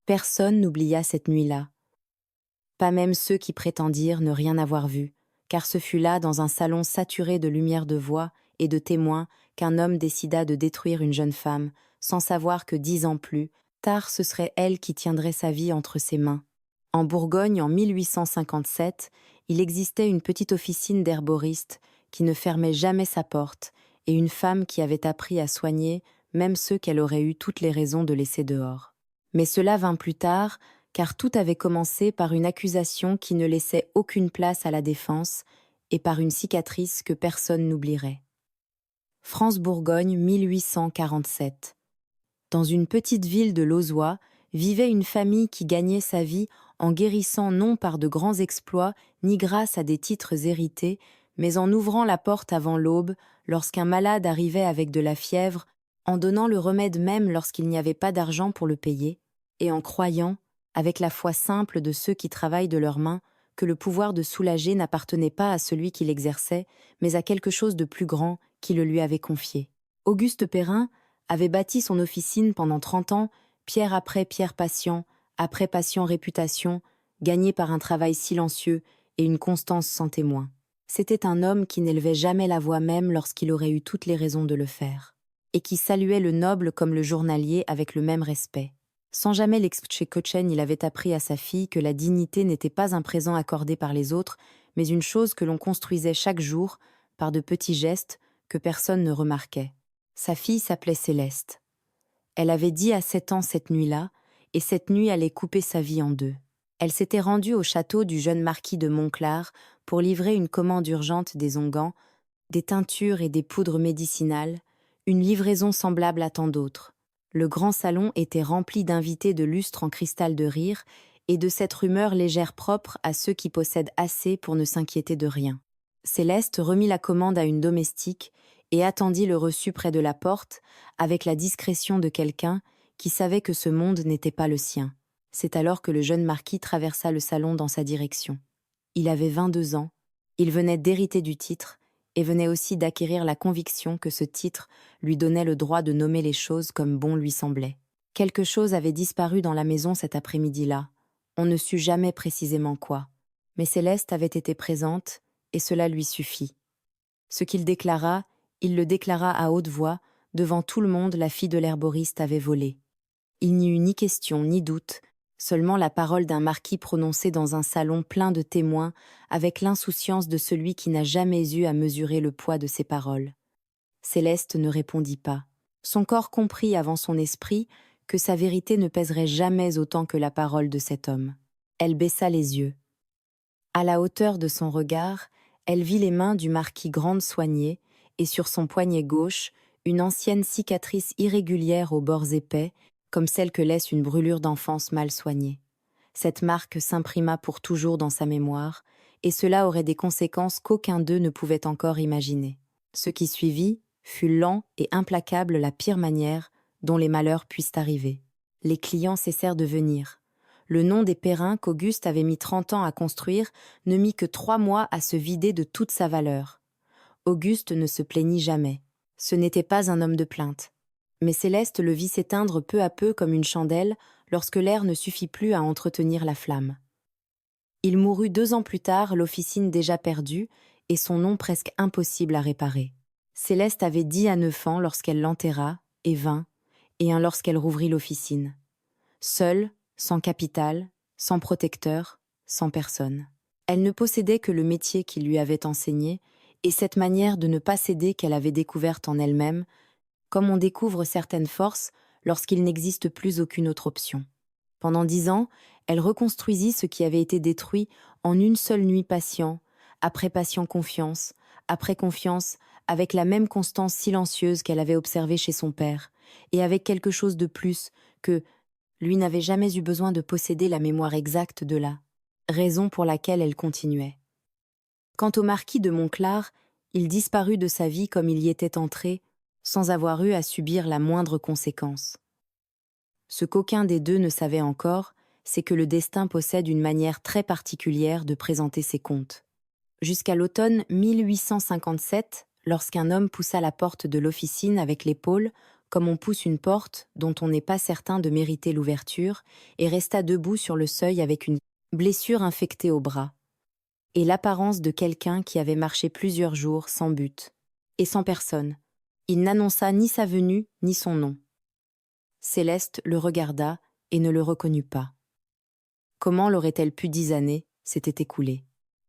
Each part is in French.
Personne n'oublia cette nuit-là, pas même ceux qui prétendirent ne rien avoir vu, car ce fut là, dans un salon saturé de lumière de voix et de témoins, qu'un homme décida de détruire une jeune femme, sans savoir que 10 ans plus tard ce serait elle qui tiendrait sa vie entre ses mains. En Bourgogne, en 1857, il existait une petite officine d'herboristes qui ne fermait jamais sa porte, et une femme qui avait appris à soigner même ceux qu'elle aurait eu toutes les raisons de laisser dehors. Mais cela vint plus tard, car tout avait commencé par une accusation qui ne laissait aucune place à la défense et par une cicatrice que personne n'oublierait. France-Bourgogne, 1847. Dans une petite ville de l'Auzois, vivait une famille qui gagnait sa vie en guérissant non par de grands exploits ni grâce à des titres hérités, mais en ouvrant la porte avant l'aube lorsqu'un malade arrivait avec de la fièvre, en donnant le remède même lorsqu'il n'y avait pas d'argent pour le payer, et en croyant, avec la foi simple de ceux qui travaillent de leurs mains, que le pouvoir de soulager n'appartenait pas à celui qui l'exerçait, mais à quelque chose de plus grand qui le lui avait confié. Auguste Perrin avait bâti son officine pendant 30 ans, pierre patient, après patient réputation, gagné par un travail silencieux et une constance sans témoin. C'était un homme qui n'élevait jamais la voix même lorsqu'il aurait eu toutes les raisons de le faire, et qui saluait le noble comme le journalier avec le même respect. Sans jamais l'expliquer, il avait appris à sa fille que la dignité n'était pas un présent accordé par les autres, mais une chose que l'on construisait chaque jour par de petits gestes que personne ne remarquait. Sa fille s'appelait Céleste. Elle avait dit à 7 ans cette nuit-là, et cette nuit allait couper sa vie en deux. Elle s'était rendue au château du jeune marquis de Montclar pour livrer une commande urgente des onguents, des teintures et des poudres médicinales, une livraison semblable à tant d'autres. Le grand salon était rempli d'invités de lustre en cristal de rire et de cette rumeur légère propre à ceux qui possèdent assez pour ne s'inquiéter de rien. Céleste remit la commande à une domestique et attendit le reçu près de la porte, avec la discrétion de quelqu'un qui savait que ce monde n'était pas le sien. C'est alors que le jeune marquis traversa le salon dans sa direction. Il avait 22 ans, il venait d'hériter du titre, et venait aussi d'acquérir la conviction que ce titre lui donnait le droit de nommer les choses comme bon lui semblait. Quelque chose avait disparu dans la maison cet après-midi-là. On ne sut jamais précisément quoi. Mais Céleste avait été présente, et cela lui suffit. Ce qu'il déclara, il le déclara à haute voix, devant tout le monde la fille de l'herboriste avait volé. Il n'y eut ni question ni doute, seulement la parole d'un marquis prononcée dans un salon plein de témoins, avec l'insouciance de celui qui n'a jamais eu à mesurer le poids de ses paroles. Céleste ne répondit pas. Son corps comprit avant son esprit que sa vérité ne pèserait jamais autant que la parole de cet homme. Elle baissa les yeux. À la hauteur de son regard, elle vit les mains du marquis grandes soignées, et sur son poignet gauche, une ancienne cicatrice irrégulière aux bords épais, comme celle que laisse une brûlure d'enfance mal soignée. Cette marque s'imprima pour toujours dans sa mémoire, et cela aurait des conséquences qu'aucun d'eux ne pouvait encore imaginer. Ce qui suivit fut lent et implacable la pire manière dont les malheurs puissent arriver. Les clients cessèrent de venir. Le nom des Perrin qu'Auguste avait mis 30 ans à construire ne mit que 3 mois à se vider de toute sa valeur. Auguste ne se plaignit jamais. Ce n'était pas un homme de plainte. Mais Céleste le vit s'éteindre peu à peu comme une chandelle lorsque l'air ne suffit plus à entretenir la flamme. Il mourut 2 ans plus tard, l'officine déjà perdue, et son nom presque impossible à réparer. Céleste avait 10 à 9 ans lorsqu'elle l'enterra, et 20, et un lorsqu'elle rouvrit l'officine. Seule, sans capital, sans protecteur, sans personne. Elle ne possédait que le métier qu'il lui avait enseigné, et cette manière de ne pas céder qu'elle avait découverte en elle-même, comme on découvre certaines forces lorsqu'il n'existe plus aucune autre option. Pendant 10 ans, elle reconstruisit ce qui avait été détruit en une seule nuit patient, après patient confiance, après confiance, avec la même constance silencieuse qu'elle avait observée chez son père, et avec quelque chose de plus que lui n'avait jamais eu besoin de posséder la mémoire exacte de la raison pour laquelle elle continuait. Quant au marquis de Montclar, il disparut de sa vie comme il y était entré, sans avoir eu à subir la moindre conséquence. Ce qu'aucun des deux ne savait encore, c'est que le destin possède une manière très particulière de présenter ses comptes. Jusqu'à l'automne 1857, lorsqu'un homme poussa la porte de l'officine avec l'épaule, comme on pousse une porte dont on n'est pas certain de mériter l'ouverture, et resta debout sur le seuil avec une blessure infectée au bras, et l'apparence de quelqu'un qui avait marché plusieurs jours sans but, et sans personne. Il n'annonça ni sa venue ni son nom. Céleste le regarda et ne le reconnut pas. Comment l'aurait-elle pu 10 années s'étaient écoulées?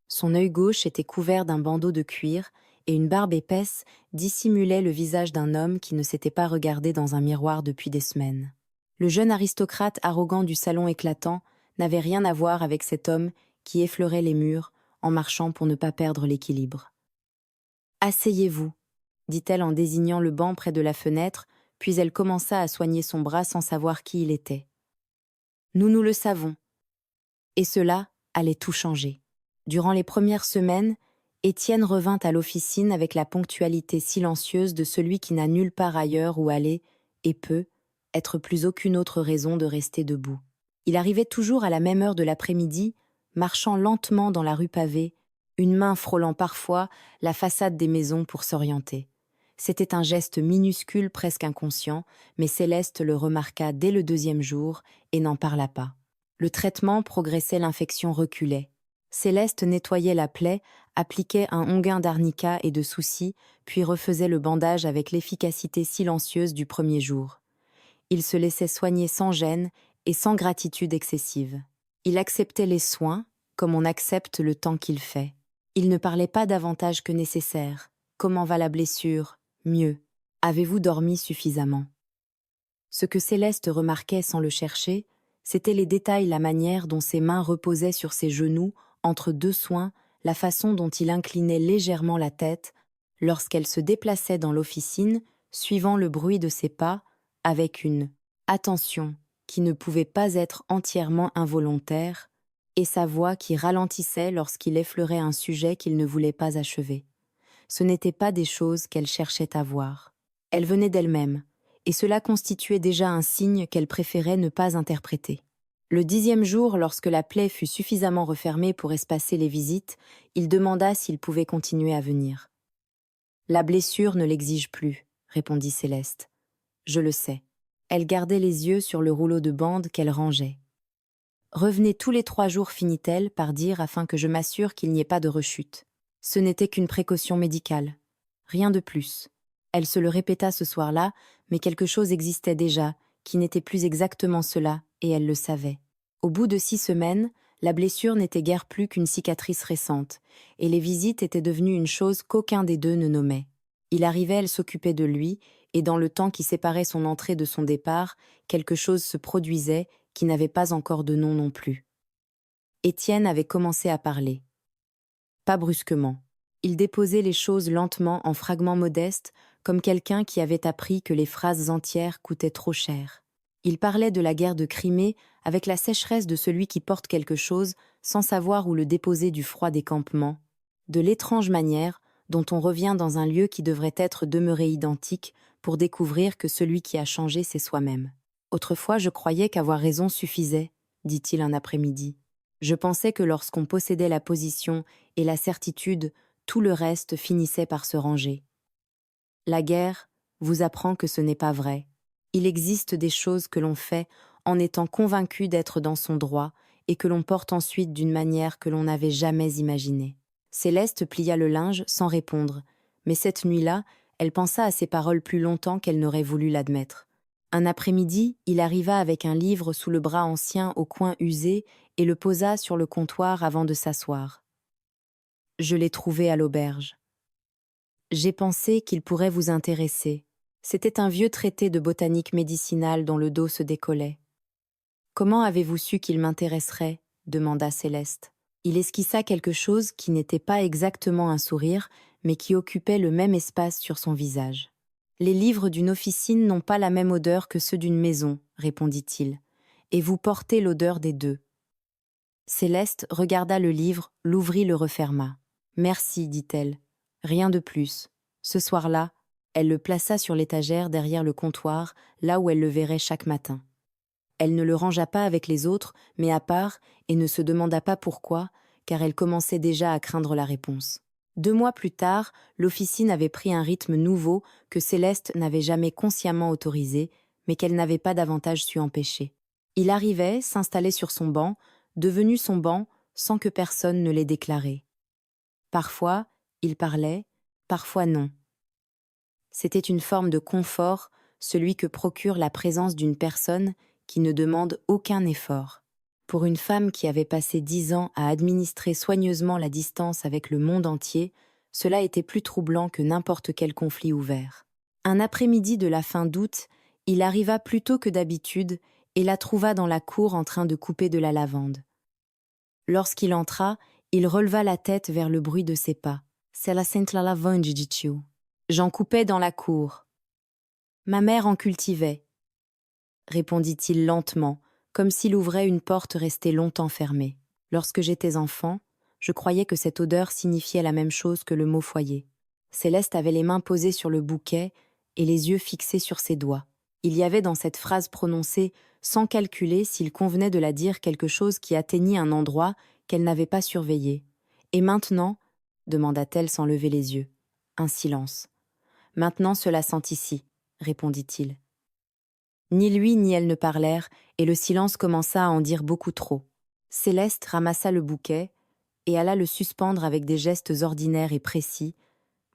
Son œil gauche était couvert d'un bandeau de cuir et une barbe épaisse dissimulait le visage d'un homme qui ne s'était pas regardé dans un miroir depuis des semaines. Le jeune aristocrate arrogant du salon éclatant n'avait rien à voir avec cet homme qui effleurait les murs en marchant pour ne pas perdre l'équilibre. « Asseyez-vous » dit-elle en désignant le banc près de la fenêtre, puis elle commença à soigner son bras sans savoir qui il était. « Nous le savons. » Et cela allait tout changer. Durant les premières semaines, Étienne revint à l'officine avec la ponctualité silencieuse de celui qui n'a nulle part ailleurs où aller et peut être plus aucune autre raison de rester debout. Il arrivait toujours à la même heure de l'après-midi, marchant lentement dans la rue pavée, une main frôlant parfois la façade des maisons pour s'orienter. C'était un geste minuscule, presque inconscient, mais Céleste le remarqua dès le 2e jour et n'en parla pas. Le traitement progressait, l'infection reculait. Céleste nettoyait la plaie, appliquait un onguent d'arnica et de soucis, puis refaisait le bandage avec l'efficacité silencieuse du premier jour. Il se laissait soigner sans gêne et sans gratitude excessive. Il acceptait les soins, comme on accepte le temps qu'il fait. Il ne parlait pas davantage que nécessaire. Comment va la blessure? Mieux. Avez-vous dormi suffisamment? Ce que Céleste remarquait sans le chercher, c'étaient les détails, la manière dont ses mains reposaient sur ses genoux, entre deux soins, la façon dont il inclinait légèrement la tête, lorsqu'elle se déplaçait dans l'officine, suivant le bruit de ses pas, avec une attention qui ne pouvait pas être entièrement involontaire, et sa voix qui ralentissait lorsqu'il effleurait un sujet qu'il ne voulait pas achever. Ce n'étaient pas des choses qu'elle cherchait à voir. Elles venaient d'elle-même, et cela constituait déjà un signe qu'elle préférait ne pas interpréter. Le 10e jour, lorsque la plaie fut suffisamment refermée pour espacer les visites, il demanda s'il pouvait continuer à venir. « La blessure ne l'exige plus, » répondit Céleste. « Je le sais. » Elle gardait les yeux sur le rouleau de bande qu'elle rangeait. « Revenez tous les 3 jours, finit-elle par dire, afin que je m'assure qu'il n'y ait pas de rechute. Ce n'était qu'une précaution médicale. Rien de plus. » Elle se le répéta ce soir-là, mais quelque chose existait déjà, qui n'était plus exactement cela, et elle le savait. Au bout de 6 semaines, la blessure n'était guère plus qu'une cicatrice récente, et les visites étaient devenues une chose qu'aucun des deux ne nommait. Il arrivait, elle s'occupait de lui, et dans le temps qui séparait son entrée de son départ, quelque chose se produisait qui n'avait pas encore de nom non plus. Étienne avait commencé à parler. Pas brusquement. Il déposait les choses lentement en fragments modestes, comme quelqu'un qui avait appris que les phrases entières coûtaient trop cher. Il parlait de la guerre de Crimée avec la sécheresse de celui qui porte quelque chose sans savoir où le déposer du froid des campements, de l'étrange manière dont on revient dans un lieu qui devrait être demeuré identique pour découvrir que celui qui a changé, c'est soi-même. « Autrefois, je croyais qu'avoir raison suffisait, » dit-il un après-midi. « Je pensais que lorsqu'on possédait la position et la certitude, tout le reste finissait par se ranger. La guerre vous apprend que ce n'est pas vrai. Il existe des choses que l'on fait en étant convaincu d'être dans son droit et que l'on porte ensuite d'une manière que l'on n'avait jamais imaginée. » Céleste plia le linge sans répondre, mais cette nuit-là, elle pensa à ces paroles plus longtemps qu'elle n'aurait voulu l'admettre. Un après-midi, il arriva avec un livre sous le bras ancien au coin usé et le posa sur le comptoir avant de s'asseoir. « Je l'ai trouvé à l'auberge. J'ai pensé qu'il pourrait vous intéresser. » C'était un vieux traité de botanique médicinale dont le dos se décollait. « Comment avez-vous su qu'il m'intéresserait » demanda Céleste. Il esquissa quelque chose qui n'était pas exactement un sourire, mais qui occupait le même espace sur son visage. « Les livres d'une officine n'ont pas la même odeur que ceux d'une maison, » répondit-il, « et vous portez l'odeur des deux. » Céleste regarda le livre, l'ouvrit, le referma. « Merci, dit-elle. Rien de plus. » Ce soir-là, elle le plaça sur l'étagère derrière le comptoir, là où elle le verrait chaque matin. Elle ne le rangea pas avec les autres, mais à part, et ne se demanda pas pourquoi, car elle commençait déjà à craindre la réponse. 2 mois plus tard, l'officine avait pris un rythme nouveau que Céleste n'avait jamais consciemment autorisé, mais qu'elle n'avait pas davantage su empêcher. Il arrivait, s'installait sur son banc, devenu son banc, sans que personne ne l'ait déclaré. Parfois, il parlait, parfois non. C'était une forme de confort, celui que procure la présence d'une personne qui ne demande aucun effort. Pour une femme qui avait passé 10 ans à administrer soigneusement la distance avec le monde entier, cela était plus troublant que n'importe quel conflit ouvert. Un après-midi de la fin d'août, il arriva plus tôt que d'habitude et la trouva dans la cour en train de couper de la lavande. Lorsqu'il entra, il releva la tête vers le bruit de ses pas. « C'est la sainte la lavande, dit-il. J'en coupais dans la cour. Ma mère en cultivait, répondit-il lentement, comme s'il ouvrait une porte restée longtemps fermée. Lorsque j'étais enfant, je croyais que cette odeur signifiait la même chose que le mot foyer. Céleste avait les mains posées sur le bouquet et les yeux fixés sur ses doigts. Il y avait dans cette phrase prononcée, sans calculer s'il convenait de la dire, quelque chose qui atteignit un endroit qu'elle n'avait pas surveillé. « Et maintenant » demanda-t-elle sans lever les yeux. Un silence. « Maintenant cela sent ici » répondit-il. Ni lui ni elle ne parlèrent, et le silence commença à en dire beaucoup trop. Céleste ramassa le bouquet et alla le suspendre avec des gestes ordinaires et précis,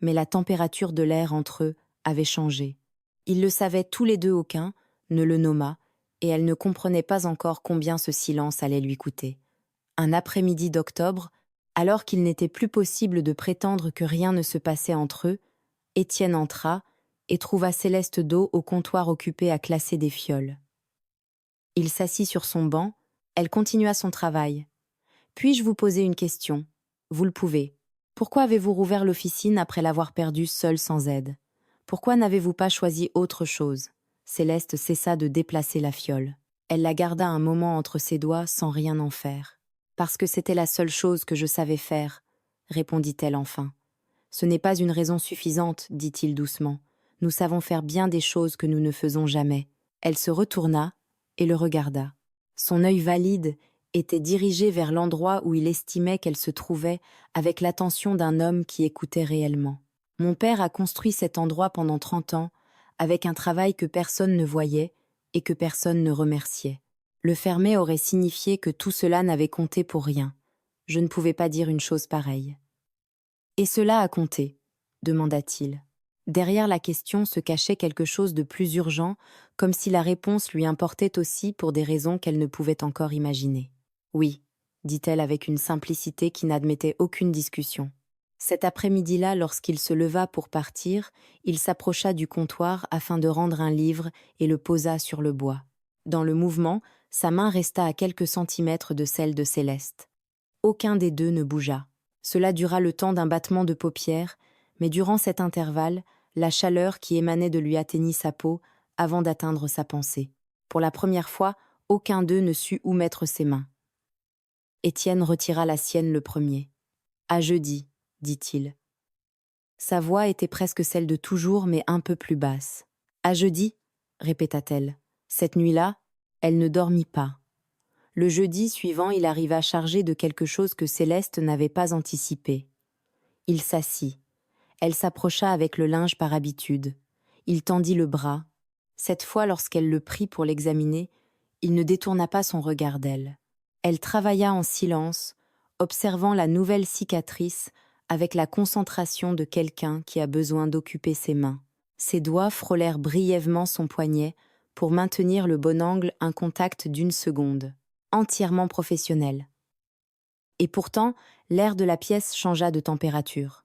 mais la température de l'air entre eux avait changé. Ils le savaient tous les deux, aucun ne le nomma, et elle ne comprenait pas encore combien ce silence allait lui coûter. Un après-midi d'octobre, alors qu'il n'était plus possible de prétendre que rien ne se passait entre eux, Étienne entra et trouva Céleste dos au comptoir occupée à classer des fioles. Il s'assit sur son banc, elle continua son travail. « Puis-je vous poser une question ? Vous le pouvez. Pourquoi avez-vous rouvert l'officine après l'avoir perdue seule sans aide ? Pourquoi n'avez-vous pas choisi autre chose ?» Céleste cessa de déplacer la fiole. Elle la garda un moment entre ses doigts sans rien en faire. « Parce que c'était la seule chose que je savais faire, » répondit-elle enfin. « Ce n'est pas une raison suffisante, dit-il doucement. Nous savons faire bien des choses que nous ne faisons jamais. » Elle se retourna et le regarda. Son œil valide était dirigé vers l'endroit où il estimait qu'elle se trouvait avec l'attention d'un homme qui écoutait réellement. « Mon père a construit cet endroit pendant 30 ans, avec un travail que personne ne voyait et que personne ne remerciait. Le fermer aurait signifié que tout cela n'avait compté pour rien. Je ne pouvais pas dire une chose pareille. »« Et cela a compté ?» demanda-t-il. Derrière la question se cachait quelque chose de plus urgent, comme si la réponse lui importait aussi pour des raisons qu'elle ne pouvait encore imaginer. « Oui, » dit-elle avec une simplicité qui n'admettait aucune discussion. Cet après-midi-là, lorsqu'il se leva pour partir, il s'approcha du comptoir afin de rendre un livre et le posa sur le bois. Dans le mouvement, sa main resta à quelques centimètres de celle de Céleste. Aucun des deux ne bougea. Cela dura le temps d'un battement de paupières, mais durant cet intervalle, la chaleur qui émanait de lui atteignit sa peau avant d'atteindre sa pensée. Pour la première fois, aucun d'eux ne sut où mettre ses mains. Étienne retira la sienne le premier. « À jeudi, » dit-il. Sa voix était presque celle de toujours, mais un peu plus basse. « À jeudi » répéta-t-elle. Cette nuit-là, elle ne dormit pas. Le jeudi suivant, il arriva chargé de quelque chose que Céleste n'avait pas anticipé. Il s'assit. Elle s'approcha avec le linge par habitude. Il tendit le bras. Cette fois, lorsqu'elle le prit pour l'examiner, il ne détourna pas son regard d'elle. Elle travailla en silence, observant la nouvelle cicatrice avec la concentration de quelqu'un qui a besoin d'occuper ses mains. Ses doigts frôlèrent brièvement son poignet pour maintenir le bon angle, un contact d'1 seconde, entièrement professionnel. Et pourtant, l'air de la pièce changea de température.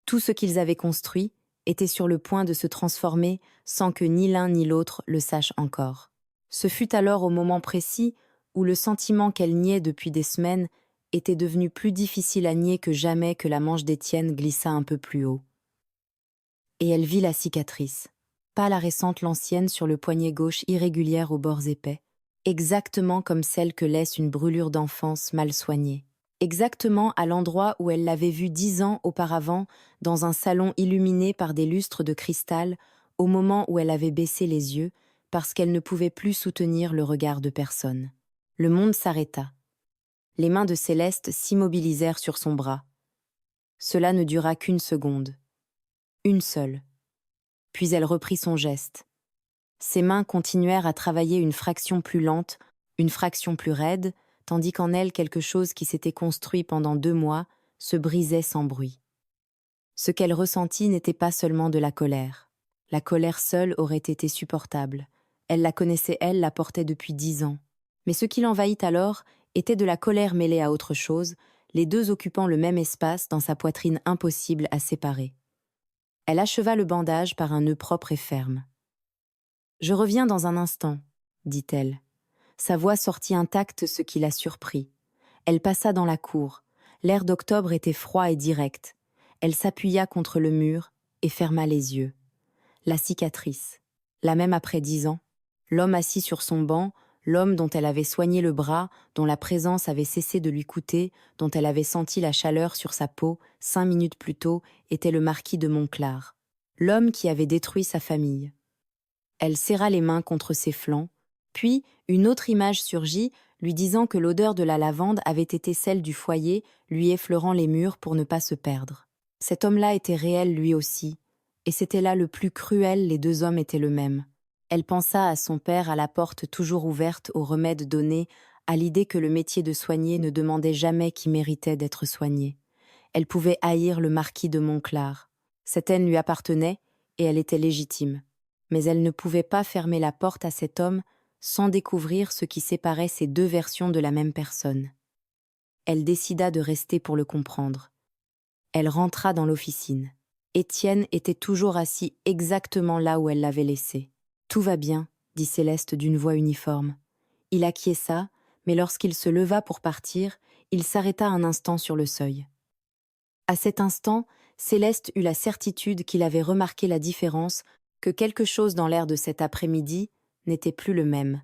Tout ce qu'ils avaient construit était sur le point de se transformer sans que ni l'un ni l'autre le sache encore. Ce fut alors au moment précis où le sentiment qu'elle niait depuis des semaines était devenu plus difficile à nier que jamais que la manche d'Étienne glissa un peu plus haut. Et elle vit la cicatrice, pas la récente, l'ancienne sur le poignet gauche irrégulière aux bords épais, exactement comme celle que laisse une brûlure d'enfance mal soignée. Exactement à l'endroit où elle l'avait vue 10 ans auparavant, dans un salon illuminé par des lustres de cristal, au moment où elle avait baissé les yeux, parce qu'elle ne pouvait plus soutenir le regard de personne. Le monde s'arrêta. Les mains de Céleste s'immobilisèrent sur son bras. Cela ne dura qu'une seconde. Une seule. Puis elle reprit son geste. Ses mains continuèrent à travailler une fraction plus lente, une fraction plus raide, tandis qu'en elle quelque chose qui s'était construit pendant 2 mois se brisait sans bruit. Ce qu'elle ressentit n'était pas seulement de la colère. La colère seule aurait été supportable. Elle la connaissait, elle la portait depuis 10 ans. Mais ce qui l'envahit alors était de la colère mêlée à autre chose, les deux occupant le même espace dans sa poitrine impossible à séparer. Elle acheva le bandage par un nœud propre et ferme. « Je reviens dans un instant, » dit-elle. Sa voix sortit intacte, ce qui la surprit. Elle passa dans la cour. L'air d'octobre était froid et direct. Elle s'appuya contre le mur et ferma les yeux. La cicatrice. La même après 10 ans. L'homme assis sur son banc, l'homme dont elle avait soigné le bras, dont la présence avait cessé de lui coûter, dont elle avait senti la chaleur sur sa peau 5 minutes plus tôt, était le marquis de Montclar. L'homme qui avait détruit sa famille. Elle serra les mains contre ses flancs, puis une autre image surgit, lui disant que l'odeur de la lavande avait été celle du foyer, lui effleurant les murs pour ne pas se perdre. Cet homme-là était réel lui aussi, et c'était là le plus cruel, les deux hommes étaient le même. Elle pensa à son père à la porte toujours ouverte aux remèdes donnés, à l'idée que le métier de soigner ne demandait jamais qui méritait d'être soigné. Elle pouvait haïr le marquis de Montclar. Cette haine lui appartenait, et elle était légitime. Mais elle ne pouvait pas fermer la porte à cet homme sans découvrir ce qui séparait ces deux versions de la même personne. Elle décida de rester pour le comprendre. Elle rentra dans l'officine. Étienne était toujours assis exactement là où elle l'avait laissé. « Tout va bien », dit Céleste d'une voix uniforme. Il acquiesça, mais lorsqu'il se leva pour partir, il s'arrêta un instant sur le seuil. À cet instant, Céleste eut la certitude qu'il avait remarqué la différence, que quelque chose dans l'air de cet après-midi n'était plus le même.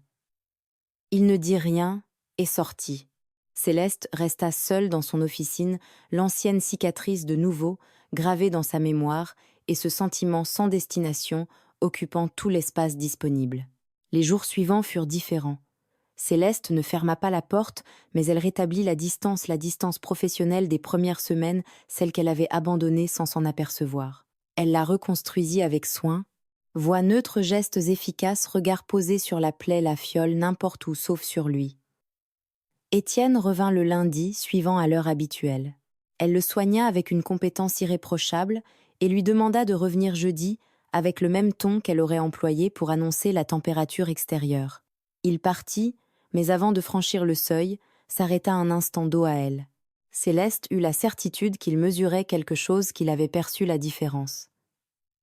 Il ne dit rien et sortit. Céleste resta seule dans son officine, l'ancienne cicatrice de nouveau, gravée dans sa mémoire, et ce sentiment sans destination occupant tout l'espace disponible. Les jours suivants furent différents. Céleste ne ferma pas la porte, mais elle rétablit la distance professionnelle des premières semaines, celle qu'elle avait abandonnée sans s'en apercevoir. Elle la reconstruisit avec soin. Voix neutre, gestes efficaces, regard posé sur la plaie, la fiole, n'importe où sauf sur lui. Étienne revint le lundi, suivant à l'heure habituelle. Elle le soigna avec une compétence irréprochable et lui demanda de revenir jeudi avec le même ton qu'elle aurait employé pour annoncer la température extérieure. Il partit, mais avant de franchir le seuil, s'arrêta un instant dos à elle. Céleste eut la certitude qu'il mesurait quelque chose qu'il avait perçu la différence.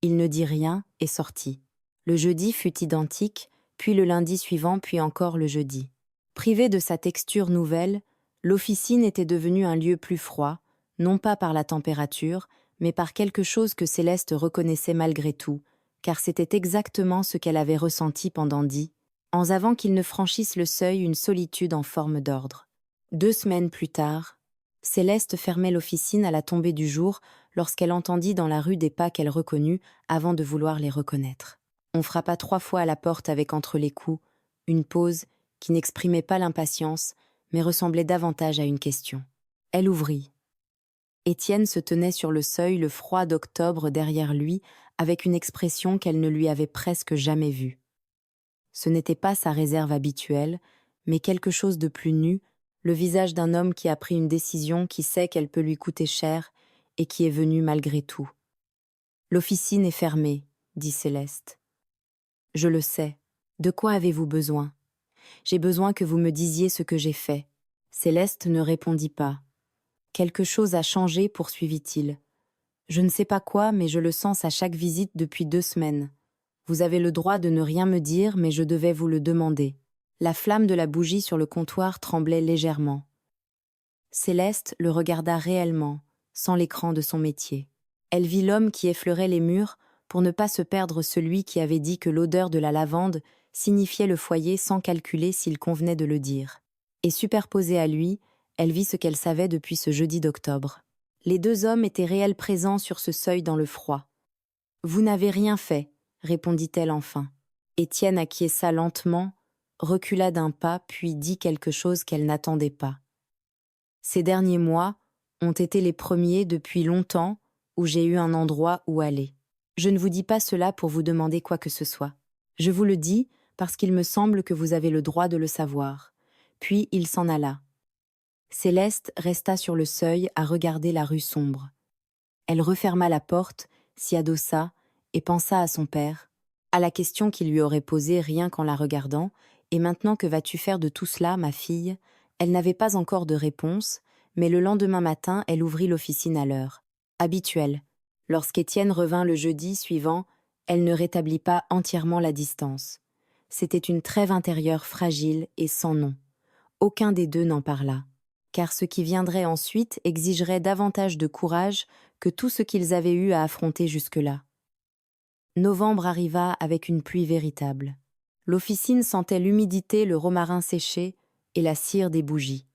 Il ne dit rien et sortit. Le jeudi fut identique, puis le lundi suivant, puis encore le jeudi. Privée de sa texture nouvelle, l'officine était devenue un lieu plus froid, non pas par la température, mais par quelque chose que Céleste reconnaissait malgré tout, car c'était exactement ce qu'elle avait ressenti pendant 10 ans avant qu'il ne franchisse le seuil, une solitude en forme d'ordre. 2 semaines plus tard, Céleste fermait l'officine à la tombée du jour lorsqu'elle entendit dans la rue des pas qu'elle reconnut avant de vouloir les reconnaître. On frappa 3 fois à la porte avec entre les coups, une pause qui n'exprimait pas l'impatience, mais ressemblait davantage à une question. Elle ouvrit. Étienne se tenait sur le seuil, le froid d'octobre derrière lui, avec une expression qu'elle ne lui avait presque jamais vue. Ce n'était pas sa réserve habituelle, mais quelque chose de plus nu, le visage d'un homme qui a pris une décision, qui sait qu'elle peut lui coûter cher et qui est venu malgré tout. « L'officine est fermée, » dit Céleste. « Je le sais. De quoi avez-vous besoin ? J'ai besoin que vous me disiez ce que j'ai fait. » Céleste ne répondit pas. « Quelque chose a changé, poursuivit-il. Je ne sais pas quoi, mais je le sens à chaque visite depuis 2 semaines. Vous avez le droit de ne rien me dire, mais je devais vous le demander. » La flamme de la bougie sur le comptoir tremblait légèrement. Céleste le regarda réellement, sans l'écran de son métier. Elle vit l'homme qui effleurait les murs pour ne pas se perdre, celui qui avait dit que l'odeur de la lavande signifiait le foyer sans calculer s'il convenait de le dire. Et superposée à lui, elle vit ce qu'elle savait depuis ce jeudi d'octobre. Les 2 hommes étaient réels présents sur ce seuil dans le froid. « Vous n'avez rien fait, » répondit-elle enfin. Étienne acquiesça lentement, recula d'un pas, puis dit quelque chose qu'elle n'attendait pas. « Ces derniers mois, ont été les premiers depuis longtemps où j'ai eu un endroit où aller. Je ne vous dis pas cela pour vous demander quoi que ce soit. Je vous le dis parce qu'il me semble que vous avez le droit de le savoir. » Puis il s'en alla. Céleste resta sur le seuil à regarder la rue sombre. Elle referma la porte, s'y adossa et pensa à son père, à la question qu'il lui aurait posée rien qu'en la regardant. « Et maintenant, que vas-tu faire de tout cela, ma fille ?» Elle n'avait pas encore de réponse, mais le lendemain matin, elle ouvrit l'officine à l'heure habituelle. Lorsqu'Étienne revint le jeudi suivant, elle ne rétablit pas entièrement la distance. C'était une trêve intérieure fragile et sans nom. Aucun des deux n'en parla, car ce qui viendrait ensuite exigerait davantage de courage que tout ce qu'ils avaient eu à affronter jusque-là. Novembre arriva avec une pluie véritable. L'officine sentait l'humidité, le romarin séché et la cire des bougies.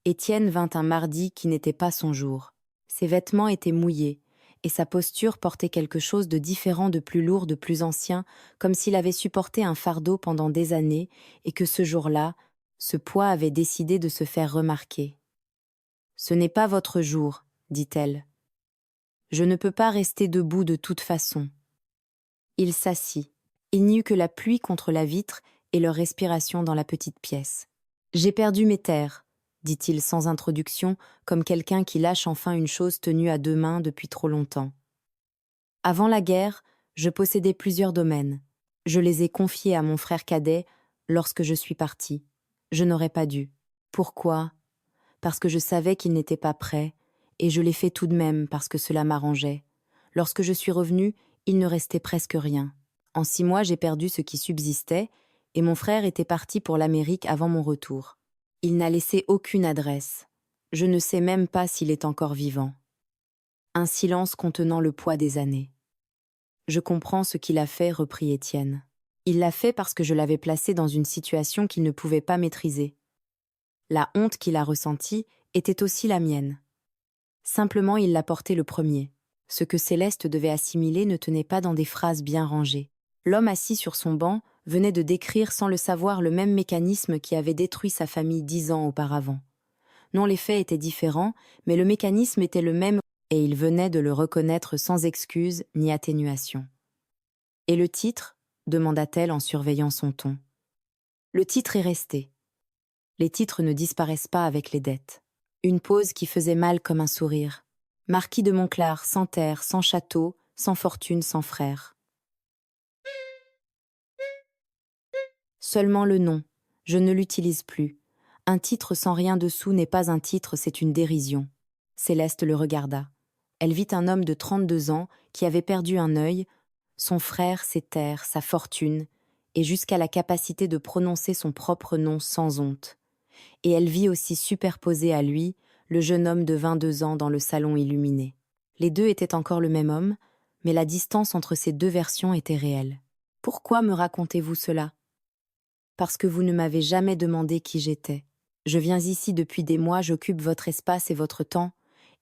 Étienne vint un mardi qui n'était pas son jour. Ses vêtements étaient mouillés, et sa posture portait quelque chose de différent, de plus lourd, de plus ancien, comme s'il avait supporté un fardeau pendant des années, et que ce jour-là, ce poids avait décidé de se faire remarquer. « Ce n'est pas votre jour, » dit-elle. « Je ne peux pas rester debout de toute façon. » Il s'assit. Il n'y eut que la pluie contre la vitre et leur respiration dans la petite pièce. « J'ai perdu mes terres, » dit-il sans introduction, comme quelqu'un qui lâche enfin une chose tenue à deux mains depuis trop longtemps. « Avant la guerre, je possédais plusieurs domaines. Je les ai confiés à mon frère cadet lorsque je suis parti. Je n'aurais pas dû. Pourquoi ? Parce que je savais qu'il n'était pas prêt, et je l'ai fait tout de même parce que cela m'arrangeait. Lorsque je suis revenu, il ne restait presque rien. En 6 mois, j'ai perdu ce qui subsistait, et mon frère était parti pour l'Amérique avant mon retour. Il n'a laissé aucune adresse. Je ne sais même pas s'il est encore vivant. » Un silence contenant le poids des années. « Je comprends ce qu'il a fait, » reprit Étienne. « Il l'a fait parce que je l'avais placé dans une situation qu'il ne pouvait pas maîtriser. La honte qu'il a ressentie était aussi la mienne. Simplement, il l'a porté le premier. Ce que Céleste devait assimiler ne tenait pas dans des phrases bien rangées. L'homme assis sur son banc venait de décrire sans le savoir le même mécanisme qui avait détruit sa famille 10 ans auparavant. Non, les faits étaient différents, mais le mécanisme était le même et il venait de le reconnaître sans excuse ni atténuation. « Et le titre ?» demanda-t-elle en surveillant son ton. « Le titre est resté. Les titres ne disparaissent pas avec les dettes. » Une pause qui faisait mal comme un sourire. « Marquis de Montclar, sans terre, sans château, sans fortune, sans frère. » Seulement le nom. Je ne l'utilise plus. Un titre sans rien dessous n'est pas un titre, c'est une dérision. Céleste le regarda. Elle vit un homme de 32 ans qui avait perdu un œil, son frère, ses terres, sa fortune, et jusqu'à la capacité de prononcer son propre nom sans honte. Et elle vit aussi superposé à lui le jeune homme de 22 ans dans le salon illuminé. Les deux étaient encore le même homme, mais la distance entre ces deux versions était réelle. « Pourquoi me racontez-vous cela ? » « Parce que vous ne m'avez jamais demandé qui j'étais. Je viens ici depuis des mois, j'occupe votre espace et votre temps,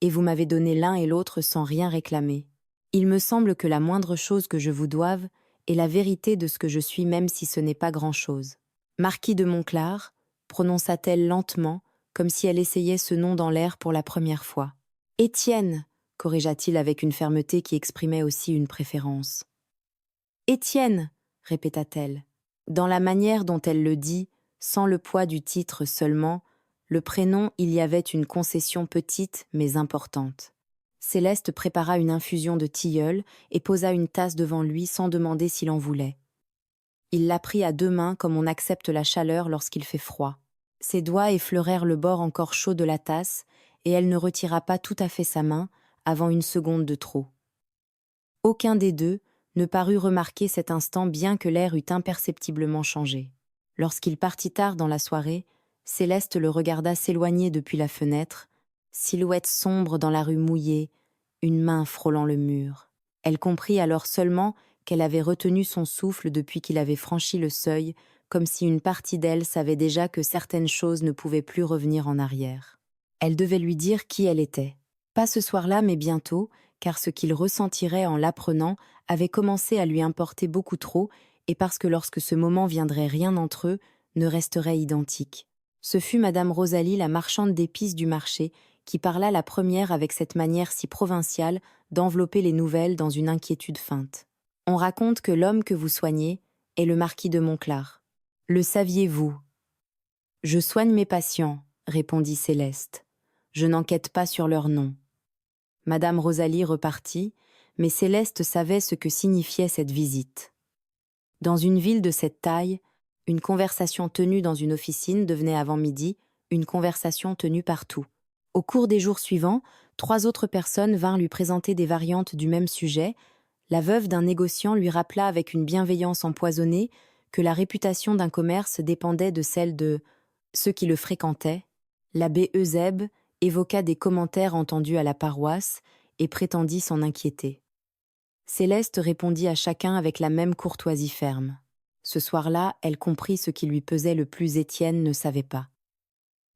et vous m'avez donné l'un et l'autre sans rien réclamer. Il me semble que la moindre chose que je vous doive est la vérité de ce que je suis, même si ce n'est pas grand-chose. »« Marquis de Montclar » prononça-t-elle lentement, comme si elle essayait ce nom dans l'air pour la première fois. « Étienne » corrigea-t-il avec une fermeté qui exprimait aussi une préférence. « Étienne » répéta-t-elle. Dans la manière dont elle le dit, sans le poids du titre seulement, le prénom, il y avait une concession petite mais importante. Céleste prépara une infusion de tilleul et posa une tasse devant lui sans demander s'il en voulait. Il la prit à 2 mains comme on accepte la chaleur lorsqu'il fait froid. Ses doigts effleurèrent le bord encore chaud de la tasse et elle ne retira pas tout à fait sa main avant une seconde de trop. Aucun des deux ne parut remarquer cet instant bien que l'air eût imperceptiblement changé. Lorsqu'il partit tard dans la soirée, Céleste le regarda s'éloigner depuis la fenêtre, silhouette sombre dans la rue mouillée, une main frôlant le mur. Elle comprit alors seulement qu'elle avait retenu son souffle depuis qu'il avait franchi le seuil, comme si une partie d'elle savait déjà que certaines choses ne pouvaient plus revenir en arrière. Elle devait lui dire qui elle était. Pas ce soir-là, mais bientôt, car ce qu'il ressentirait en l'apprenant avait commencé à lui importer beaucoup trop, et parce que lorsque ce moment viendrait, rien entre eux ne resterait identique. Ce fut Madame Rosalie, la marchande d'épices du marché, qui parla la première avec cette manière si provinciale d'envelopper les nouvelles dans une inquiétude feinte. On raconte que l'homme que vous soignez est le marquis de Montclar. Le saviez-vous? Je soigne mes patients, répondit Céleste. Je n'enquête pas sur leur nom. Madame Rosalie repartit, mais Céleste savait ce que signifiait cette visite. Dans une ville de cette taille, une conversation tenue dans une officine devenait avant midi une conversation tenue partout. Au cours des jours suivants, 3 autres personnes vinrent lui présenter des variantes du même sujet. La veuve d'un négociant lui rappela avec une bienveillance empoisonnée que la réputation d'un commerce dépendait de celle de ceux qui le fréquentaient. L'abbé Eusèbe évoqua des commentaires entendus à la paroisse et prétendit s'en inquiéter. Céleste répondit à chacun avec la même courtoisie ferme. Ce soir-là, elle comprit ce qui lui pesait le plus. Étienne ne savait pas.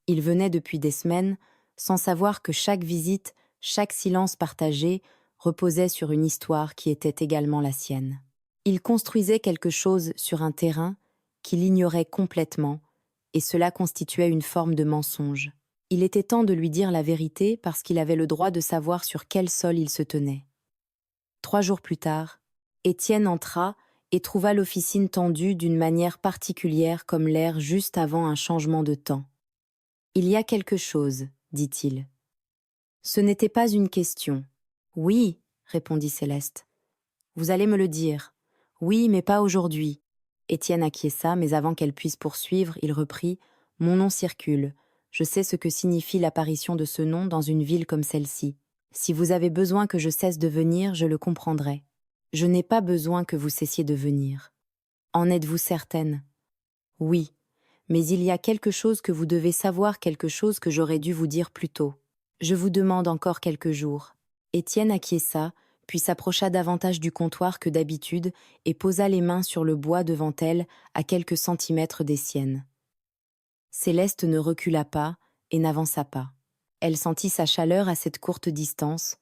Il venait depuis des semaines, sans savoir que chaque visite, chaque silence partagé, reposait sur une histoire qui était également la sienne. Il construisait quelque chose sur un terrain qu'il ignorait complètement, et cela constituait une forme de mensonge. Il était temps de lui dire la vérité parce qu'il avait le droit de savoir sur quel sol il se tenait. 3 jours plus tard, Étienne entra et trouva l'officine tendue d'une manière particulière comme l'air juste avant un changement de temps. « Il y a quelque chose, dit-il. Ce n'était pas une question. Oui, répondit Céleste. Vous allez me le dire. Oui, mais pas aujourd'hui. Étienne acquiesça, mais avant qu'elle puisse poursuivre, il reprit « Mon nom circule. Je sais ce que signifie l'apparition de ce nom dans une ville comme celle-ci. Si vous avez besoin que je cesse de venir, je le comprendrai. Je n'ai pas besoin que vous cessiez de venir. En êtes-vous certaine? Oui, mais il y a quelque chose que vous devez savoir, quelque chose que j'aurais dû vous dire plus tôt. Je vous demande encore quelques jours. » Étienne acquiesça, puis s'approcha davantage du comptoir que d'habitude et posa les mains sur le bois devant elle, à quelques centimètres des siennes. Céleste ne recula pas et n'avança pas. Elle sentit sa chaleur à cette courte distance,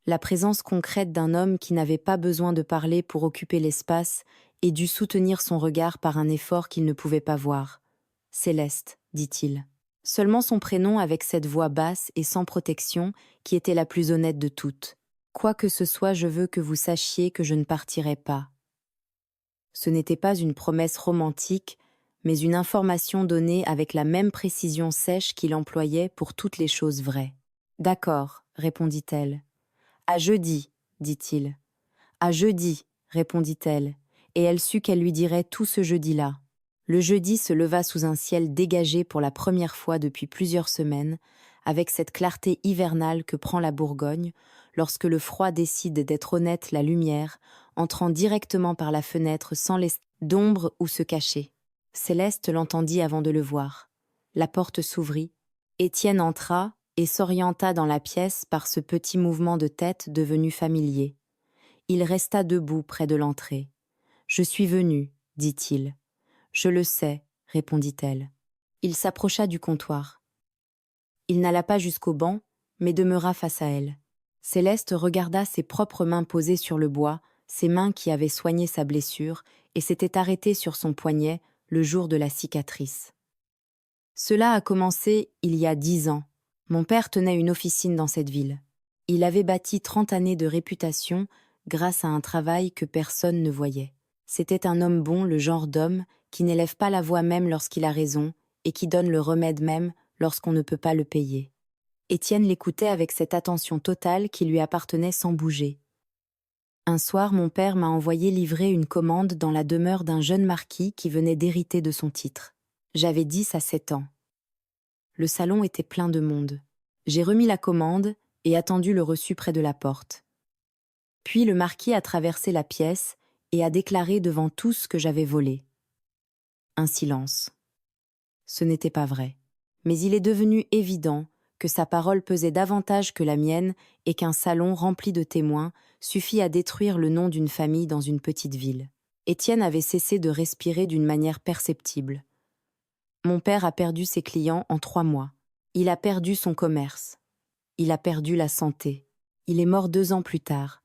la présence concrète d'un homme qui n'avait pas besoin de parler pour occuper l'espace et dut soutenir son regard par un effort qu'il ne pouvait pas voir. « Céleste, dit-il. » Seulement son prénom avec cette voix basse et sans protection qui était la plus honnête de toutes. « Quoi que ce soit, je veux que vous sachiez que je ne partirai pas. » Ce n'était pas une promesse romantique, mais une information donnée avec la même précision sèche qu'il employait pour toutes les choses vraies. « D'accord, répondit-elle. »« À jeudi, dit-il. »« À jeudi, répondit-elle, et elle sut qu'elle lui dirait tout ce jeudi-là. Le jeudi se leva sous un ciel dégagé pour la première fois depuis plusieurs semaines, avec cette clarté hivernale que prend la Bourgogne, lorsque le froid décide d'être honnête la lumière, entrant directement par la fenêtre sans laisser d'ombre où se cacher. Céleste l'entendit avant de le voir. La porte s'ouvrit, Étienne entra et s'orienta dans la pièce par ce petit mouvement de tête devenu familier. Il resta debout près de l'entrée. « Je suis venu, dit-il. »« Je le sais, répondit-elle. » Il s'approcha du comptoir. Il n'alla pas jusqu'au banc, mais demeura face à elle. Céleste regarda ses propres mains posées sur le bois, ses mains qui avaient soigné sa blessure, et s'étaient arrêtées sur son poignet le jour de la cicatrice. Cela a commencé il y a 10 ans. Mon père tenait une officine dans cette ville. Il avait bâti 30 années de réputation grâce à un travail que personne ne voyait. C'était un homme bon, le genre d'homme qui n'élève pas la voix même lorsqu'il a raison et qui donne le remède même lorsqu'on ne peut pas le payer. Étienne l'écoutait avec cette attention totale qui lui appartenait sans bouger. Un soir, mon père m'a envoyé livrer une commande dans la demeure d'un jeune marquis qui venait d'hériter de son titre. J'avais 10 à 7 ans. Le salon était plein de monde. J'ai remis la commande et attendu le reçu près de la porte. Puis le marquis a traversé la pièce et a déclaré devant tous que j'avais volé. Un silence. Ce n'était pas vrai. Mais il est devenu évident que sa parole pesait davantage que la mienne et qu'un salon rempli de témoins suffit à détruire le nom d'une famille dans une petite ville. Étienne avait cessé de respirer d'une manière perceptible. Mon père a perdu ses clients en 3 mois. Il a perdu son commerce. Il a perdu la santé. Il est mort 2 ans plus tard.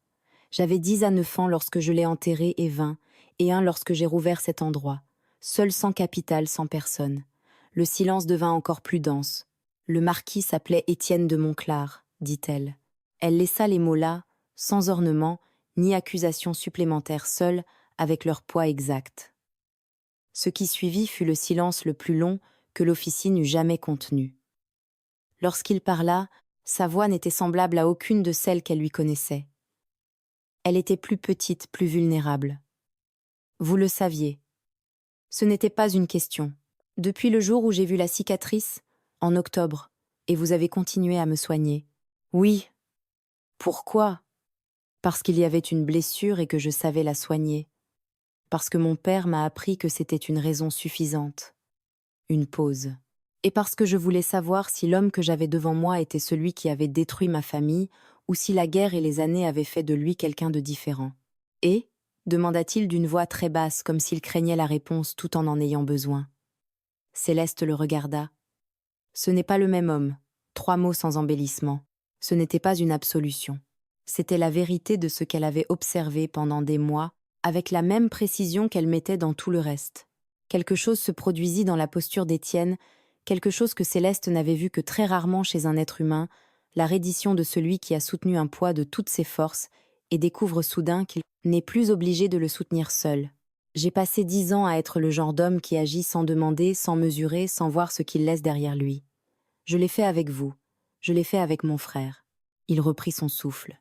J'avais 10 à 9 ans lorsque je l'ai enterré et 20, et 1 lorsque j'ai rouvert cet endroit. Seul sans capital, sans personne. Le silence devint encore plus dense. Le marquis s'appelait Étienne de Monclar, dit-elle. Elle laissa les mots là, sans ornement, ni accusation supplémentaire, seuls, avec leur poids exact. Ce qui suivit fut le silence le plus long que l'officier n'eût jamais contenu. Lorsqu'il parla, sa voix n'était semblable à aucune de celles qu'elle lui connaissait. Elle était plus petite, plus vulnérable. Vous le saviez. Ce n'était pas une question. Depuis le jour où j'ai vu la cicatrice, en octobre, et vous avez continué à me soigner. Oui. Pourquoi? Parce qu'il y avait une blessure et que je savais la soigner. Parce que mon père m'a appris que c'était une raison suffisante. Une pause. Et parce que je voulais savoir si l'homme que j'avais devant moi était celui qui avait détruit ma famille, ou si la guerre et les années avaient fait de lui quelqu'un de différent. Et demanda-t-il d'une voix très basse, comme s'il craignait la réponse tout en ayant besoin. Céleste le regarda. Ce n'est pas le même homme. 3 mots sans embellissement. Ce n'était pas une absolution. C'était la vérité de ce qu'elle avait observé pendant des mois, avec la même précision qu'elle mettait dans tout le reste. Quelque chose se produisit dans la posture d'Étienne, quelque chose que Céleste n'avait vu que très rarement chez un être humain, la reddition de celui qui a soutenu un poids de toutes ses forces et découvre soudain qu'il n'est plus obligé de le soutenir seul. J'ai passé 10 ans à être le genre d'homme qui agit sans demander, sans mesurer, sans voir ce qu'il laisse derrière lui. Je l'ai fait avec vous, je l'ai fait avec mon frère. Il reprit son souffle.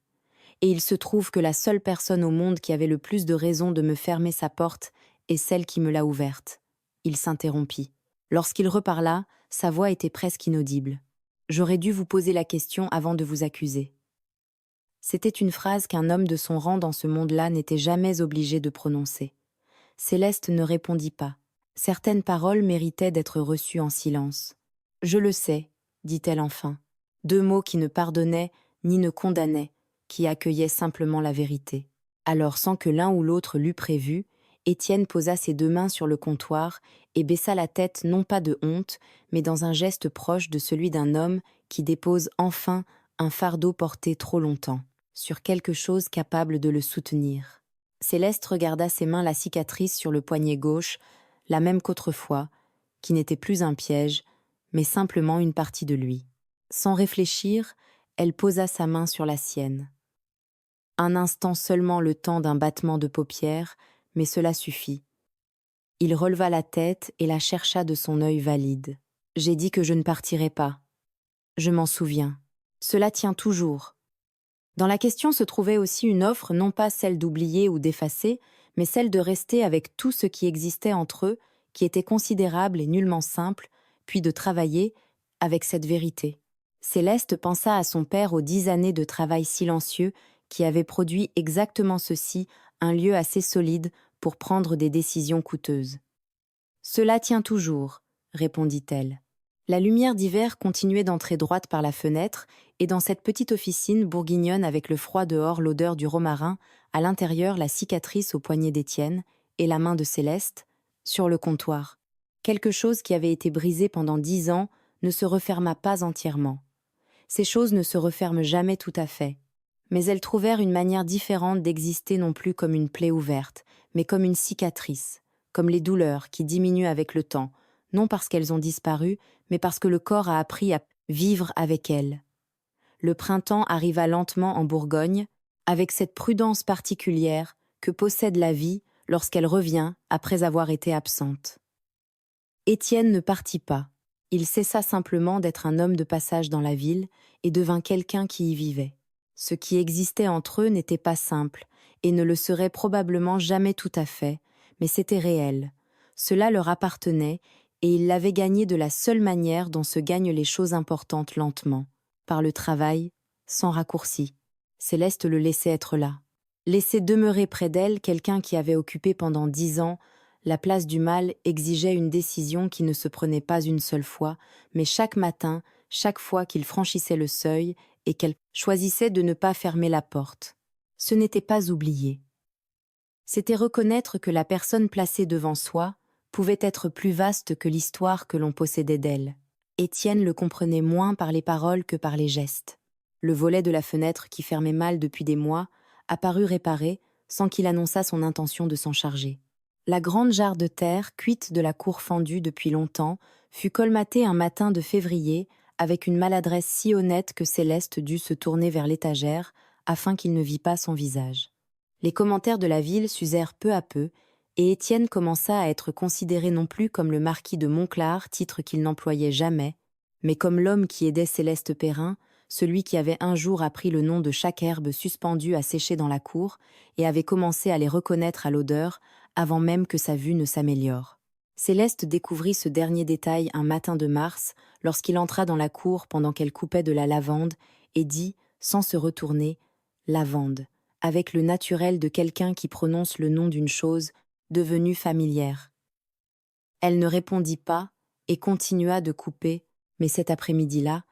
Et il se trouve que la seule personne au monde qui avait le plus de raison de me fermer sa porte est celle qui me l'a ouverte. Il s'interrompit. Lorsqu'il reparla, sa voix était presque inaudible. J'aurais dû vous poser la question avant de vous accuser. C'était une phrase qu'un homme de son rang dans ce monde-là n'était jamais obligé de prononcer. Céleste ne répondit pas. Certaines paroles méritaient d'être reçues en silence. « Je le sais », dit-elle enfin. 2 mots qui ne pardonnaient ni ne condamnaient, qui accueillaient simplement la vérité. Alors, sans que l'un ou l'autre l'eût prévu, Étienne posa ses 2 mains sur le comptoir et baissa la tête non pas de honte, mais dans un geste proche de celui d'un homme qui dépose enfin un fardeau porté trop longtemps, sur quelque chose capable de le soutenir. Céleste regarda ses mains la cicatrice sur le poignet gauche, la même qu'autrefois, qui n'était plus un piège, mais simplement une partie de lui. Sans réfléchir, elle posa sa main sur la sienne. Un instant seulement le temps d'un battement de paupières, mais cela suffit. Il releva la tête et la chercha de son œil valide. « J'ai dit que je ne partirais pas. Je m'en souviens. Cela tient toujours. » Dans la question se trouvait aussi une offre, non pas celle d'oublier ou d'effacer, mais celle de rester avec tout ce qui existait entre eux, qui était considérable et nullement simple, puis de travailler avec cette vérité. Céleste pensa à son père aux 10 années de travail silencieux qui avaient produit exactement ceci, un lieu assez solide pour prendre des décisions coûteuses. « Cela tient toujours, » répondit-elle. La lumière d'hiver continuait d'entrer droite par la fenêtre, et dans cette petite officine bourguignonne avec le froid dehors, l'odeur du romarin, à l'intérieur la cicatrice au poignet d'Étienne et la main de Céleste, sur le comptoir. Quelque chose qui avait été brisé pendant 10 ans ne se referma pas entièrement. Ces choses ne se referment jamais tout à fait. Mais elles trouvèrent une manière différente d'exister non plus comme une plaie ouverte, mais comme une cicatrice, comme les douleurs qui diminuent avec le temps, non parce qu'elles ont disparu, mais parce que le corps a appris à vivre avec elles. Le printemps arriva lentement en Bourgogne, avec cette prudence particulière que possède la vie lorsqu'elle revient après avoir été absente. Étienne ne partit pas. Il cessa simplement d'être un homme de passage dans la ville et devint quelqu'un qui y vivait. Ce qui existait entre eux n'était pas simple et ne le serait probablement jamais tout à fait, mais c'était réel. Cela leur appartenait et ils l'avaient gagné de la seule manière dont se gagnent les choses importantes lentement, par le travail, sans raccourci. Céleste le laissait être là. Laisser demeurer près d'elle quelqu'un qui avait occupé pendant 10 ans la place du mal exigeait une décision qui ne se prenait pas une seule fois, mais chaque matin, chaque fois qu'il franchissait le seuil et qu'elle choisissait de ne pas fermer la porte. Ce n'était pas oublier. C'était reconnaître que la personne placée devant soi pouvait être plus vaste que l'histoire que l'on possédait d'elle. Étienne le comprenait moins par les paroles que par les gestes. Le volet de la fenêtre qui fermait mal depuis des mois apparut réparé sans qu'il annonçât son intention de s'en charger. La grande jarre de terre, cuite de la cour fendue depuis longtemps, fut colmatée un matin de février avec une maladresse si honnête que Céleste dut se tourner vers l'étagère afin qu'il ne vît pas son visage. Les commentaires de la ville s'usèrent peu à peu, et Étienne commença à être considéré non plus comme le marquis de Montclar, titre qu'il n'employait jamais, mais comme l'homme qui aidait Céleste Perrin, celui qui avait un jour appris le nom de chaque herbe suspendue à sécher dans la cour et avait commencé à les reconnaître à l'odeur avant même que sa vue ne s'améliore. Céleste découvrit ce dernier détail un matin de mars, lorsqu'il entra dans la cour pendant qu'elle coupait de la lavande, et dit, sans se retourner, « lavande », avec le naturel de quelqu'un qui prononce le nom d'une chose devenue familière. Elle ne répondit pas et continua de couper, mais cet après-midi-là,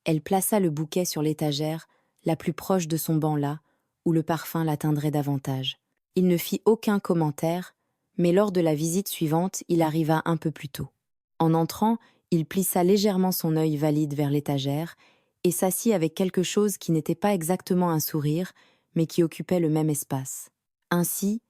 elle plaça le bouquet sur l'étagère, la plus proche de son banc là, où le parfum l'atteindrait davantage. Il ne fit aucun commentaire, mais lors de la visite suivante, il arriva un peu plus tôt. En entrant, il plissa légèrement son œil valide vers l'étagère et s'assit avec quelque chose qui n'était pas exactement un sourire, mais qui occupait le même espace. Ainsi,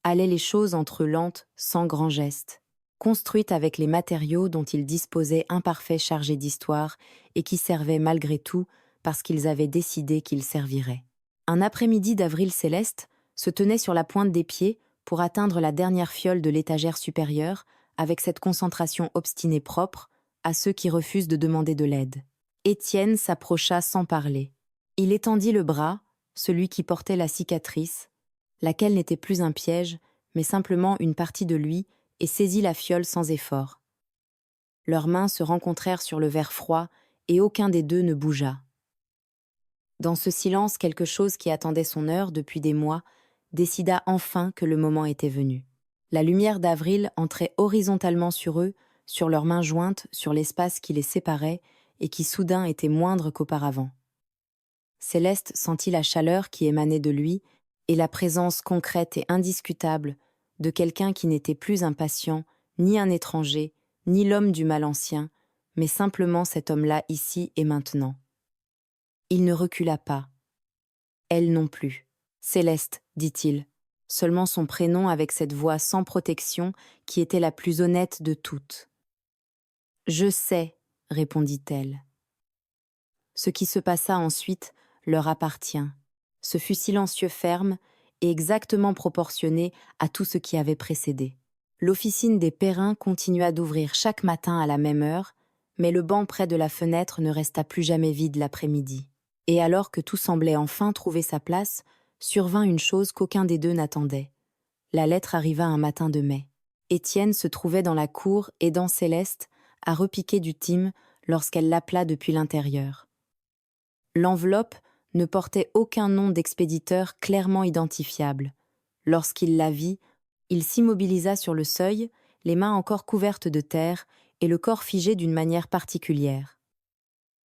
allaient les choses entre eux lentes, sans grand geste, construites avec les matériaux dont ils disposaient imparfaits chargés d'histoire et qui servaient malgré tout parce qu'ils avaient décidé qu'ils serviraient. Un après-midi d'avril céleste se tenait sur la pointe des pieds pour atteindre la dernière fiole de l'étagère supérieure avec cette concentration obstinée propre à ceux qui refusent de demander de l'aide. Étienne s'approcha sans parler. Il étendit le bras, celui qui portait la cicatrice, laquelle n'était plus un piège, mais simplement une partie de lui, et saisit la fiole sans effort. Leurs mains se rencontrèrent sur le verre froid, et aucun des deux ne bougea. Dans ce silence, quelque chose qui attendait son heure depuis des mois décida enfin que le moment était venu. La lumière d'avril entrait horizontalement sur eux, sur leurs mains jointes, sur l'espace qui les séparait, et qui soudain était moindre qu'auparavant. Céleste sentit la chaleur qui émanait de lui, et la présence concrète et indiscutable de quelqu'un qui n'était plus un patient, ni un étranger, ni l'homme du mal ancien, mais simplement cet homme-là ici et maintenant. Il ne recula pas. Elle non plus. « Céleste », dit-il, seulement son prénom avec cette voix sans protection qui était la plus honnête de toutes. « Je sais », répondit-elle. Ce qui se passa ensuite leur appartient. Ce fut silencieux ferme et exactement proportionné à tout ce qui avait précédé. L'officine des Perrin continua d'ouvrir chaque matin à la même heure, mais le banc près de la fenêtre ne resta plus jamais vide l'après-midi. Et alors que tout semblait enfin trouver sa place, survint une chose qu'aucun des deux n'attendait. La lettre arriva un matin de mai. Étienne se trouvait dans la cour aidant Céleste à repiquer du thym lorsqu'elle l'appela depuis l'intérieur. L'enveloppe ne portait aucun nom d'expéditeur clairement identifiable. Lorsqu'il la vit, il s'immobilisa sur le seuil, les mains encore couvertes de terre et le corps figé d'une manière particulière.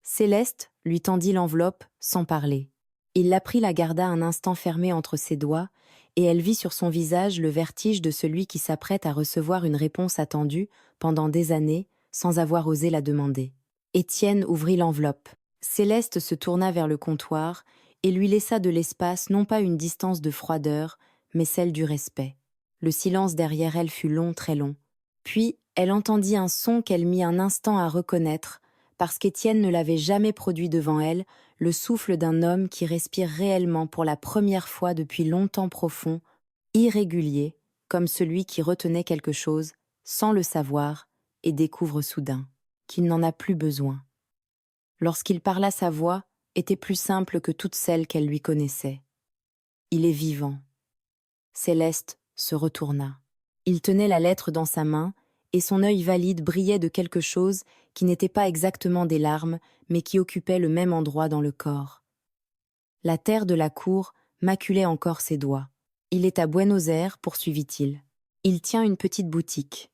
Céleste lui tendit l'enveloppe sans parler. Il la prit, la garda un instant fermée entre ses doigts, et elle vit sur son visage le vertige de celui qui s'apprête à recevoir une réponse attendue pendant des années sans avoir osé la demander. Étienne ouvrit l'enveloppe. Céleste se tourna vers le comptoir et lui laissa de l'espace, non pas une distance de froideur, mais celle du respect. Le silence derrière elle fut long, très long. Puis, elle entendit un son qu'elle mit un instant à reconnaître, parce qu'Étienne ne l'avait jamais produit devant elle, le souffle d'un homme qui respire réellement pour la première fois depuis longtemps profond, irrégulier, comme celui qui retenait quelque chose, sans le savoir, et découvre soudain qu'il n'en a plus besoin. Lorsqu'il parla, sa voix était plus simple que toutes celles qu'elle lui connaissait. Il est vivant. Céleste se retourna. Il tenait la lettre dans sa main, et son œil valide brillait de quelque chose qui n'était pas exactement des larmes, mais qui occupait le même endroit dans le corps. La terre de la cour maculait encore ses doigts. Il est à Buenos Aires, poursuivit-il. Il tient une petite boutique.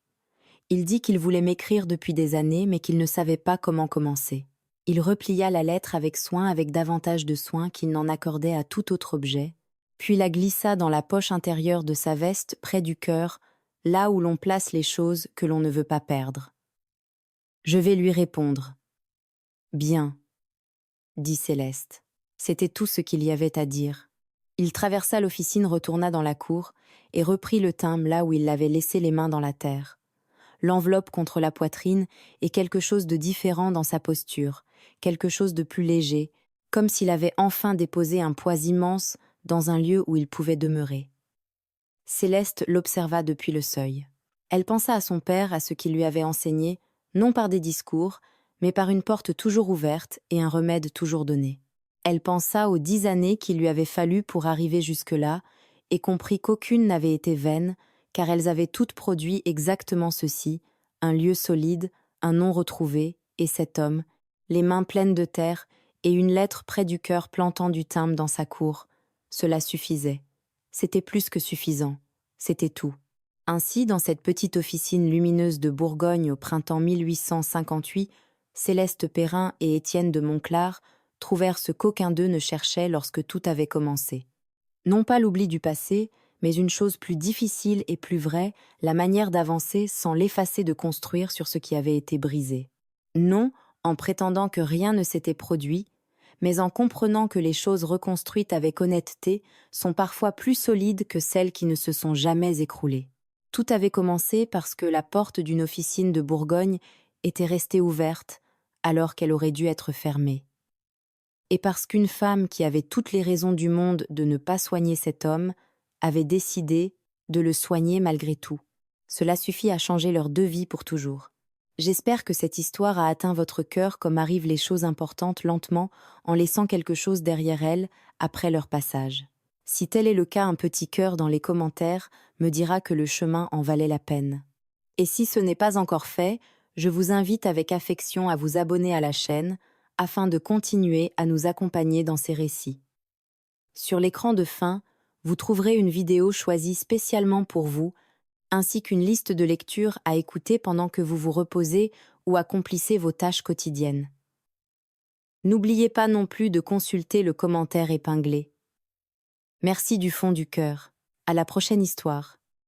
Il dit qu'il voulait m'écrire depuis des années, mais qu'il ne savait pas comment commencer. Il replia la lettre avec soin, avec davantage de soin qu'il n'en accordait à tout autre objet, puis la glissa dans la poche intérieure de sa veste près du cœur, là où l'on place les choses que l'on ne veut pas perdre. Je vais lui répondre. Bien, dit Céleste. C'était tout ce qu'il y avait à dire. Il traversa l'officine, retourna dans la cour et reprit le thym là où il l'avait laissé, les mains dans la terre. L'enveloppe contre la poitrine et quelque chose de différent dans sa posture, quelque chose de plus léger, comme s'il avait enfin déposé un poids immense dans un lieu où il pouvait demeurer. Céleste l'observa depuis le seuil. Elle pensa à son père, à ce qu'il lui avait enseigné, non par des discours, mais par une porte toujours ouverte et un remède toujours donné. Elle pensa aux 10 années qu'il lui avait fallu pour arriver jusque-là, et comprit qu'aucune n'avait été vaine, car elles avaient toutes produit exactement ceci, un lieu solide, un nom retrouvé, et cet homme, les mains pleines de terre, et une lettre près du cœur plantant du timbre dans sa cour. Cela suffisait. C'était plus que suffisant. C'était tout. Ainsi, dans cette petite officine lumineuse de Bourgogne au printemps 1858, Céleste Perrin et Étienne de Monclar trouvèrent ce qu'aucun d'eux ne cherchait lorsque tout avait commencé. Non pas l'oubli du passé, mais une chose plus difficile et plus vraie, la manière d'avancer sans l'effacer de construire sur ce qui avait été brisé. Non, en prétendant que rien ne s'était produit, mais en comprenant que les choses reconstruites avec honnêteté sont parfois plus solides que celles qui ne se sont jamais écroulées. Tout avait commencé parce que la porte d'une officine de Bourgogne était restée ouverte alors qu'elle aurait dû être fermée. Et parce qu'une femme qui avait toutes les raisons du monde de ne pas soigner cet homme avait décidé de le soigner malgré tout. Cela suffit à changer leurs deux vies pour toujours. J'espère que cette histoire a atteint votre cœur comme arrivent les choses importantes lentement en laissant quelque chose derrière elles après leur passage. Si tel est le cas, un petit cœur dans les commentaires me dira que le chemin en valait la peine. Et si ce n'est pas encore fait, je vous invite avec affection à vous abonner à la chaîne afin de continuer à nous accompagner dans ces récits. Sur l'écran de fin, vous trouverez une vidéo choisie spécialement pour vous, ainsi qu'une liste de lectures à écouter pendant que vous vous reposez ou accomplissez vos tâches quotidiennes. N'oubliez pas non plus de consulter le commentaire épinglé. Merci du fond du cœur. À la prochaine histoire.